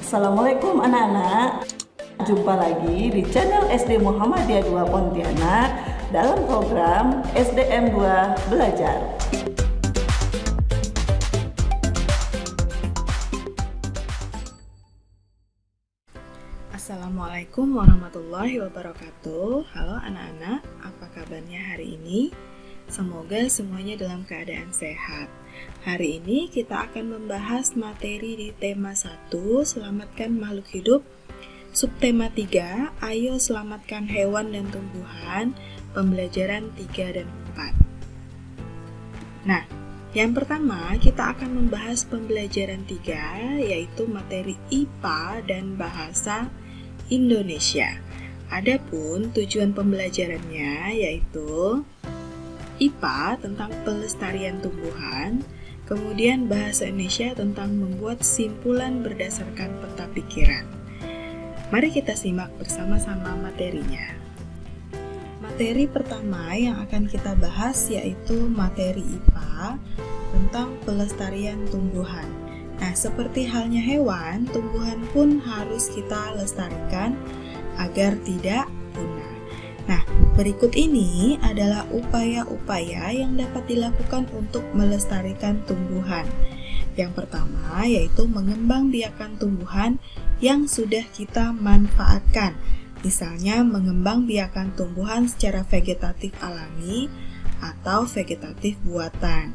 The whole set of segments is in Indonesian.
Assalamualaikum anak-anak. Jumpa lagi di channel SD Muhammadiyah 2 Pontianak dalam program SDM 2 Belajar. Assalamualaikum warahmatullahi wabarakatuh. Halo anak-anak, apa kabarnya hari ini? Semoga semuanya dalam keadaan sehat. Hari ini kita akan membahas materi di tema 1, Selamatkan Makhluk Hidup. Subtema 3, Ayo Selamatkan Hewan dan Tumbuhan, pembelajaran 3 dan 4. Nah, yang pertama kita akan membahas pembelajaran 3, yaitu materi IPA dan Bahasa Indonesia. Adapun tujuan pembelajarannya yaitu IPA tentang pelestarian tumbuhan, kemudian Bahasa Indonesia tentang membuat simpulan berdasarkan peta pikiran. Mari kita simak bersama-sama materinya. Materi pertama yang akan kita bahas yaitu materi IPA tentang pelestarian tumbuhan. Nah, seperti halnya hewan, tumbuhan pun harus kita lestarikan agar tidak punah. Nah, berikut ini adalah upaya-upaya yang dapat dilakukan untuk melestarikan tumbuhan. Yang pertama yaitu mengembangbiakan tumbuhan yang sudah kita manfaatkan. Misalnya mengembangbiakan tumbuhan secara vegetatif alami atau vegetatif buatan.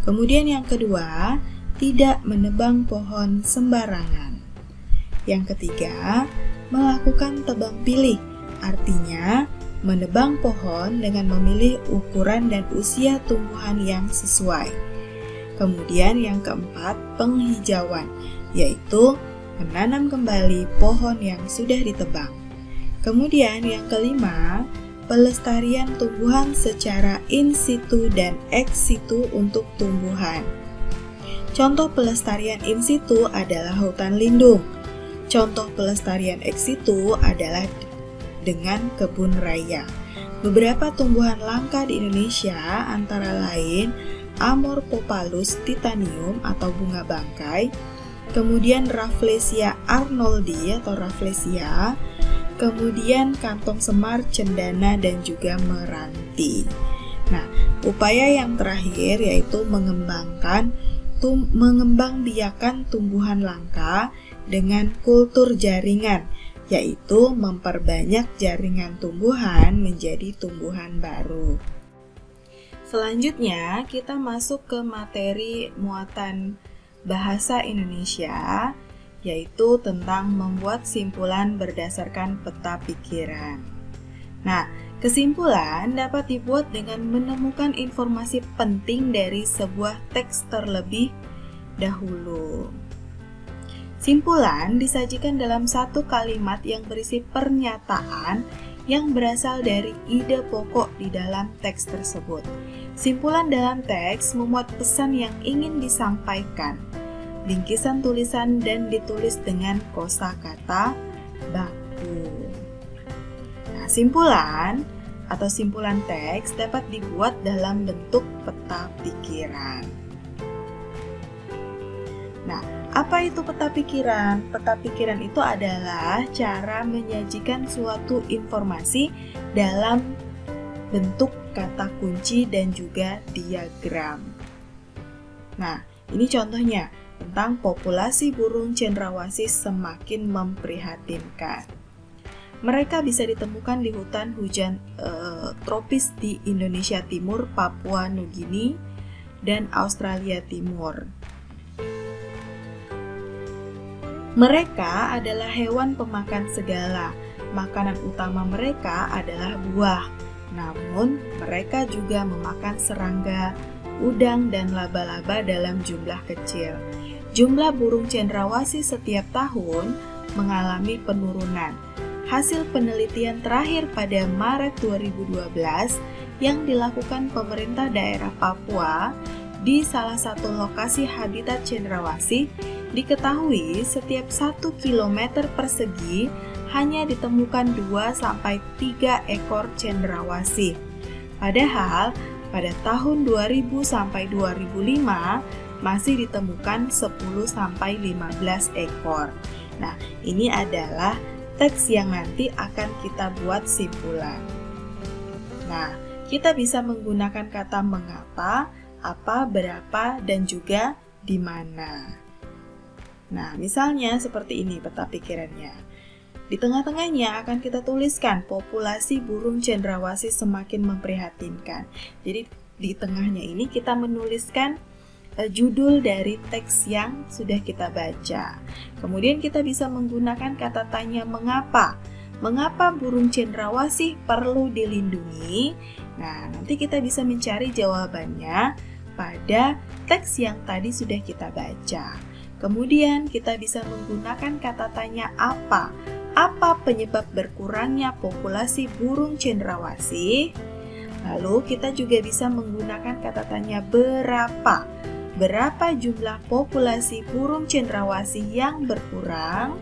Kemudian yang kedua, tidak menebang pohon sembarangan. Yang ketiga, melakukan tebang pilih. Artinya, menebang pohon dengan memilih ukuran dan usia tumbuhan yang sesuai. Kemudian yang keempat, penghijauan, yaitu menanam kembali pohon yang sudah ditebang. Kemudian yang kelima, pelestarian tumbuhan secara in situ dan ex situ untuk tumbuhan. Contoh pelestarian in situ adalah hutan lindung. Contoh pelestarian ex situ adalah dengan kebun raya. Beberapa tumbuhan langka di Indonesia antara lain Amorphophallus titanium atau bunga bangkai, kemudian Rafflesia arnoldi atau Rafflesia, kemudian kantong semar, cendana, dan juga meranti. Nah, upaya yang terakhir yaitu mengembangbiakan tumbuhan langka dengan kultur jaringan, yaitu memperbanyak jaringan tumbuhan menjadi tumbuhan baru. Selanjutnya, kita masuk ke materi muatan bahasa Indonesia, yaitu tentang membuat simpulan berdasarkan peta pikiran. Nah, kesimpulan dapat dibuat dengan menemukan informasi penting dari sebuah teks terlebih dahulu. Simpulan disajikan dalam satu kalimat yang berisi pernyataan yang berasal dari ide pokok di dalam teks tersebut. Simpulan dalam teks memuat pesan yang ingin disampaikan. Bingkisan tulisan dan ditulis dengan kosakata baku. Nah, simpulan atau simpulan teks dapat dibuat dalam bentuk peta pikiran. Nah, apa itu peta pikiran? Peta pikiran itu adalah cara menyajikan suatu informasi dalam bentuk kata kunci dan juga diagram. Nah, ini contohnya tentang populasi burung cendrawasih semakin memprihatinkan. Mereka bisa ditemukan di hutan hujan tropis di Indonesia Timur, Papua Nugini, dan Australia Timur. Mereka adalah hewan pemakan segala. Makanan utama mereka adalah buah. Namun, mereka juga memakan serangga, udang, dan laba-laba dalam jumlah kecil. Jumlah burung cendrawasih setiap tahun mengalami penurunan. Hasil penelitian terakhir pada Maret 2012 yang dilakukan pemerintah daerah Papua di salah satu lokasi habitat cendrawasih, diketahui setiap 1 km persegi hanya ditemukan 2-3 ekor cendrawasih. Padahal pada tahun 2000 sampai 2005 masih ditemukan 10-15 ekor. Nah, ini adalah teks yang nanti akan kita buat simpulan. Nah, kita bisa menggunakan kata mengapa, apa, berapa, dan juga di mana. Nah, misalnya seperti ini peta pikirannya. Di tengah-tengahnya akan kita tuliskan populasi burung cendrawasih semakin memprihatinkan. Jadi di tengahnya ini kita menuliskan judul dari teks yang sudah kita baca. Kemudian kita bisa menggunakan kata tanya mengapa. Mengapa burung cendrawasih perlu dilindungi? Nah, nanti kita bisa mencari jawabannya pada teks yang tadi sudah kita baca. Kemudian kita bisa menggunakan kata tanya apa. Apa penyebab berkurangnya populasi burung cendrawasih? Lalu kita juga bisa menggunakan kata tanya berapa. Berapa jumlah populasi burung cendrawasih yang berkurang?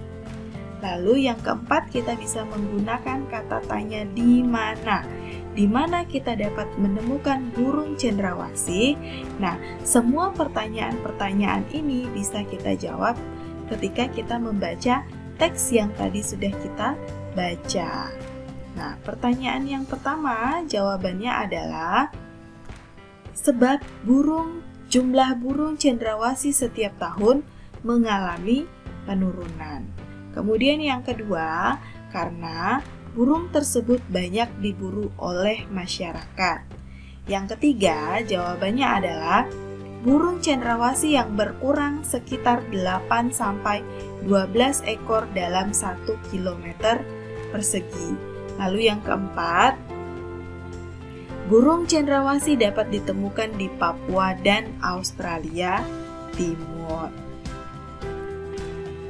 Lalu yang keempat kita bisa menggunakan kata tanya di mana. Di mana kita dapat menemukan burung cendrawasih? Nah, semua pertanyaan-pertanyaan ini bisa kita jawab ketika kita membaca teks yang tadi sudah kita baca. Nah, pertanyaan yang pertama jawabannya adalah sebab jumlah burung cendrawasih setiap tahun mengalami penurunan. Kemudian yang kedua, karena burung tersebut banyak diburu oleh masyarakat. Yang ketiga, jawabannya adalah burung cendrawasih yang berkurang sekitar 8-12 ekor dalam 1 km persegi. Lalu yang keempat, burung cendrawasih dapat ditemukan di Papua dan Australia Timur.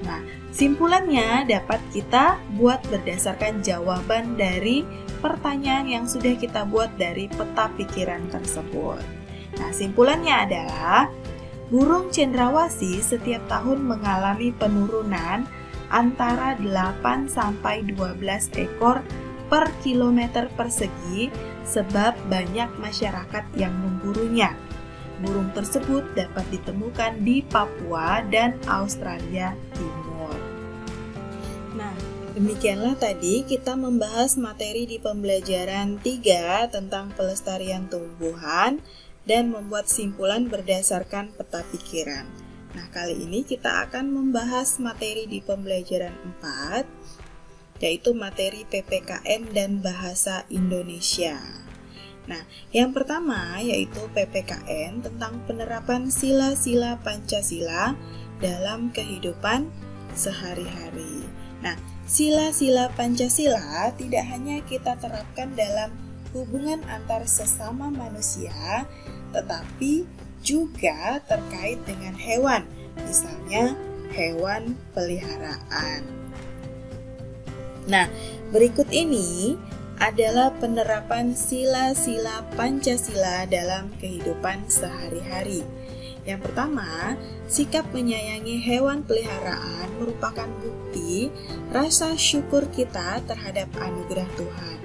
Nah, simpulannya dapat kita buat berdasarkan jawaban dari pertanyaan yang sudah kita buat dari peta pikiran tersebut. Nah, simpulannya adalah burung cendrawasih setiap tahun mengalami penurunan antara 8-12 ekor per kilometer persegi sebab banyak masyarakat yang memburunya. Burung tersebut dapat ditemukan di Papua dan Australia Timur. Nah, demikianlah tadi kita membahas materi di pembelajaran 3 tentang pelestarian tumbuhan dan membuat simpulan berdasarkan peta pikiran. Nah, kali ini kita akan membahas materi di pembelajaran 4, yaitu materi PPKN dan Bahasa Indonesia. Nah, yang pertama yaitu PPKN tentang penerapan sila-sila Pancasila dalam kehidupan sehari-hari. Nah, sila-sila Pancasila tidak hanya kita terapkan dalam hubungan antar sesama manusia, tetapi juga terkait dengan hewan, misalnya hewan peliharaan. Nah, berikut ini adalah penerapan sila-sila Pancasila dalam kehidupan sehari-hari. Yang pertama, sikap menyayangi hewan peliharaan merupakan bukti rasa syukur kita terhadap anugerah Tuhan.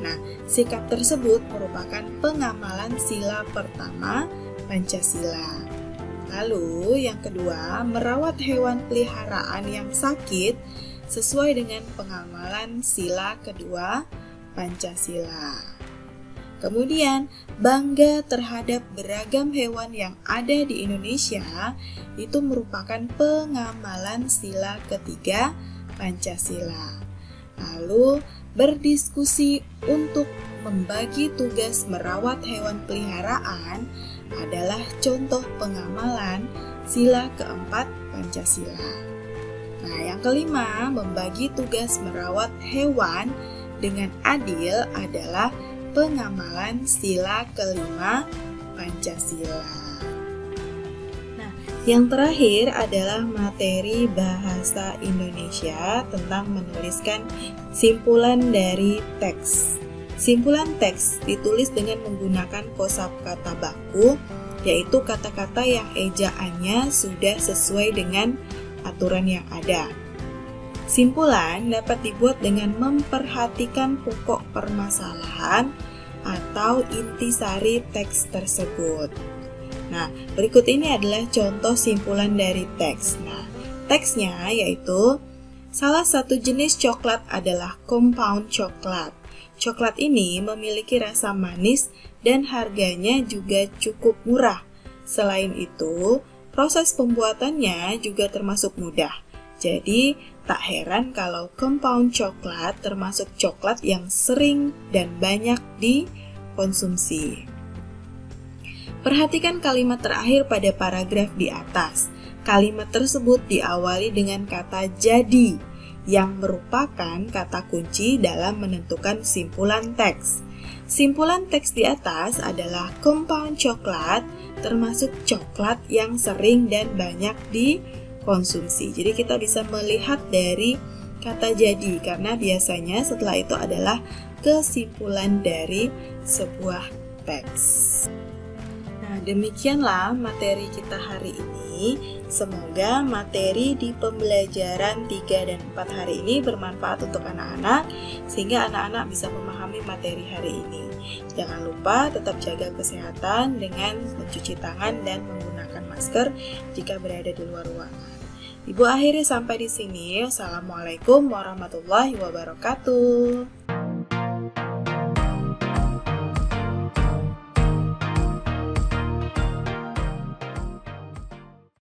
Nah, sikap tersebut merupakan pengamalan sila pertama Pancasila. Lalu, yang kedua, merawat hewan peliharaan yang sakit sesuai dengan pengamalan sila kedua Pancasila. Kemudian, bangga terhadap beragam hewan yang ada di Indonesia itu merupakan pengamalan sila ketiga Pancasila. Lalu, berdiskusi untuk membagi tugas merawat hewan peliharaan adalah contoh pengamalan sila keempat Pancasila. Nah, yang kelima, membagi tugas merawat hewan dengan adil adalah pengamalan sila kelima Pancasila. Nah, yang terakhir adalah materi Bahasa Indonesia tentang menuliskan simpulan dari teks. Simpulan teks ditulis dengan menggunakan kosakata baku, yaitu kata-kata yang ejaannya sudah sesuai dengan aturan yang ada. Simpulan dapat dibuat dengan memperhatikan pokok permasalahan atau intisari teks tersebut. Nah, berikut ini adalah contoh simpulan dari teks. Nah, teksnya yaitu Salah satu jenis coklat adalah compound coklat. Coklat ini memiliki rasa manis dan harganya juga cukup murah. Selain itu, proses pembuatannya juga termasuk mudah. Jadi, tak heran kalau compound coklat termasuk coklat yang sering dan banyak dikonsumsi. Perhatikan kalimat terakhir pada paragraf di atas. Kalimat tersebut diawali dengan kata jadi, yang merupakan kata kunci dalam menentukan simpulan teks. Simpulan teks di atas adalah compound coklat, termasuk coklat yang sering dan banyak dikonsumsi. Jadi kita bisa melihat dari kata jadi, karena biasanya setelah itu adalah kesimpulan dari sebuah teks. Nah, demikianlah materi kita hari ini. Semoga materi di pembelajaran 3 dan 4 hari ini bermanfaat untuk anak-anak, sehingga anak-anak bisa memahami materi hari ini. Jangan lupa tetap jaga kesehatan dengan mencuci tangan dan menggunakan masker jika berada di luar ruangan. Ibu akhiri sampai di sini. Assalamualaikum warahmatullahi wabarakatuh.